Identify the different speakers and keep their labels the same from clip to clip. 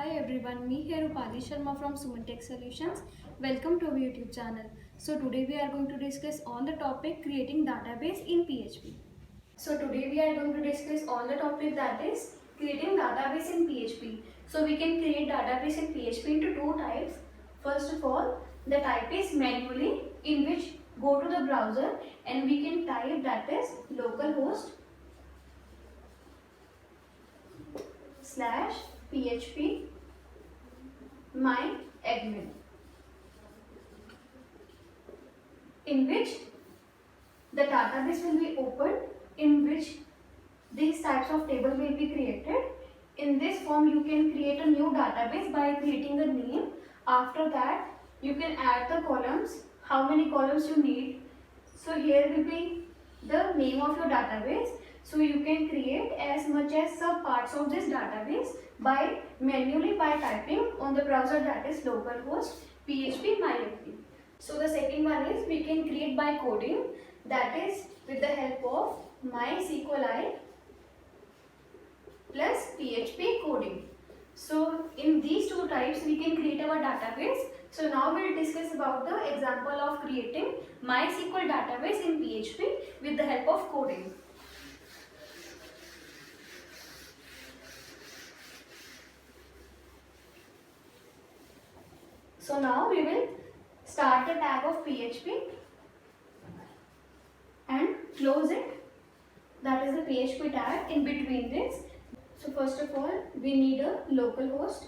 Speaker 1: Hi everyone, me here Rupali Sharma from Sumantech Solutions. Welcome to our YouTube channel. So today we are going to discuss on the topic creating database in PHP. So today we are going to discuss on the topic that is creating database in PHP. So we can create database in PHP into two types. First of all, the type is manually, in which go to the browser and we can type that is localhost / PHP my admin, in which the database will be opened, in which these types of table will be created. In this form you can create a new database by creating a name. After that you can add the columns, how many columns you need. So here will be the name of your database. So you can create as much as sub parts of this database by manually by typing on the browser that is localhost php myadmin. So the second one is we can create by coding, that is with the help of MySQLi plus PHP coding. So in these two types we can create our database. So now we will discuss about the example of creating MySQL database in PHP with the help of coding. So now we will start the tab of PHP and close it. That is the PHP tab. In between this, so first of all we need a localhost.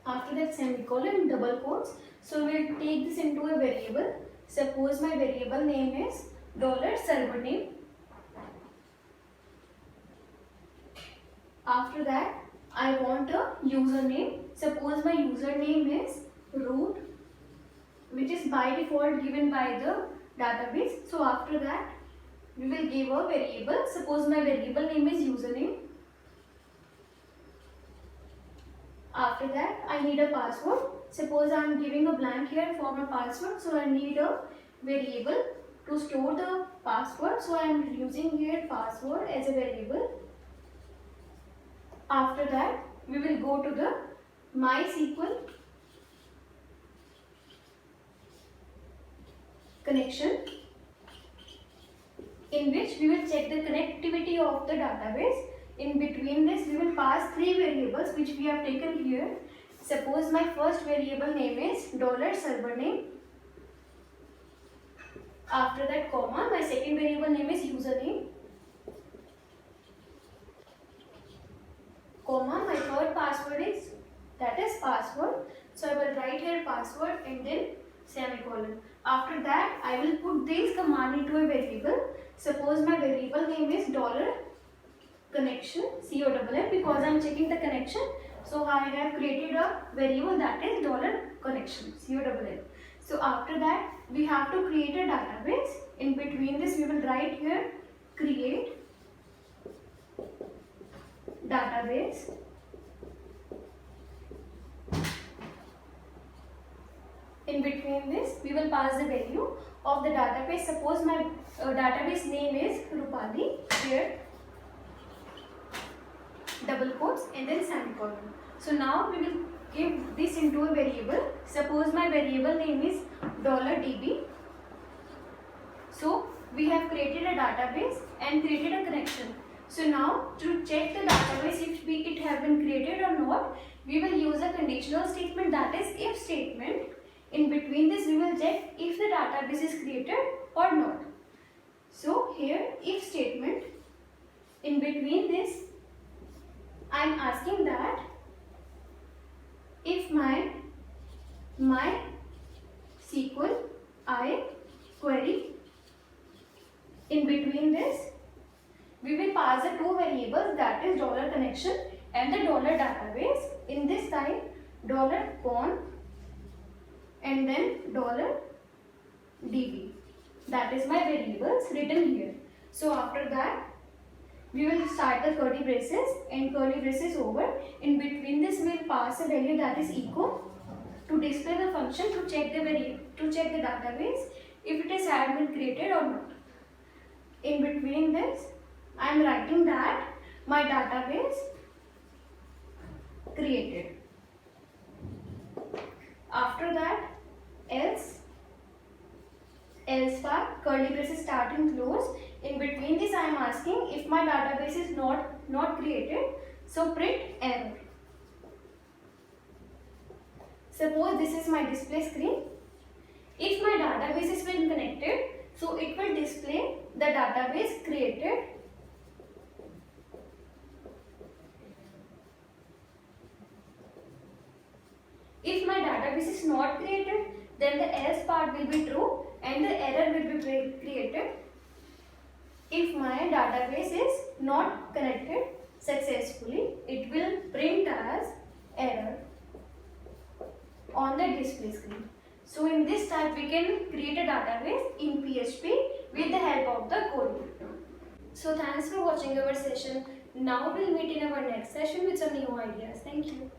Speaker 1: After that semicolon, double quotes. So we will take this into a variable. Suppose my variable name is $server name. After that I want a username. Suppose my username is root, which is by default given by the database. So after that we will give a variable. Suppose my variable name is username. After that I need a password. Suppose I am giving a blank here for my password, so I need a variable to store the password. So I am using here password as a variable. After that we will go to the MySQL connection, in which we will check the connectivity of the database. In between this we will pass three variables which we have taken here. Suppose my first variable name is $server name. After that comma, my second variable name is username, comma, my third password is that is password. So I will write here password and then semicolon. After that I will put this command into a variable. Suppose my variable name is $connection CONN, because I am checking the connection. So I have created a variable that is $connection CONN. So after that we have to create a database. In between this we will write here create database. In between this we will pass the value of the database. Suppose my database name is Rupali, here double quotes and then semicolon. So now we will give this into a variable. Suppose my variable name is $db. So we have created a database and created a connection. So now to check the database if it have been created or not, we will use a conditional statement, that is if statement. In between this we will check if the database is created or not. So here if statement, in between this I am asking that if my SQL I query, in between this we will pass the two variables, that is $connection and the $database. In this time $con and then $db, that is my variables written here. So after that we will start the curly braces and curly braces over. In between this we will pass a value that is echo to display the function to check the database if it had been created or not. In between this I am writing that my database created. After that, else bar, curly braces start and close. In between this I am asking if my database is not created, so print error. Suppose this is my display screen. If my database is been connected, so it will display the database created. If my database is not created, then the else part will be true and the error will be created. If my database is not connected successfully, it will print as error on the display screen. So in this type we can create a database in PHP with the help of the code. So thanks for watching our session. Now we'll meet in our next session with some new ideas. Thank you.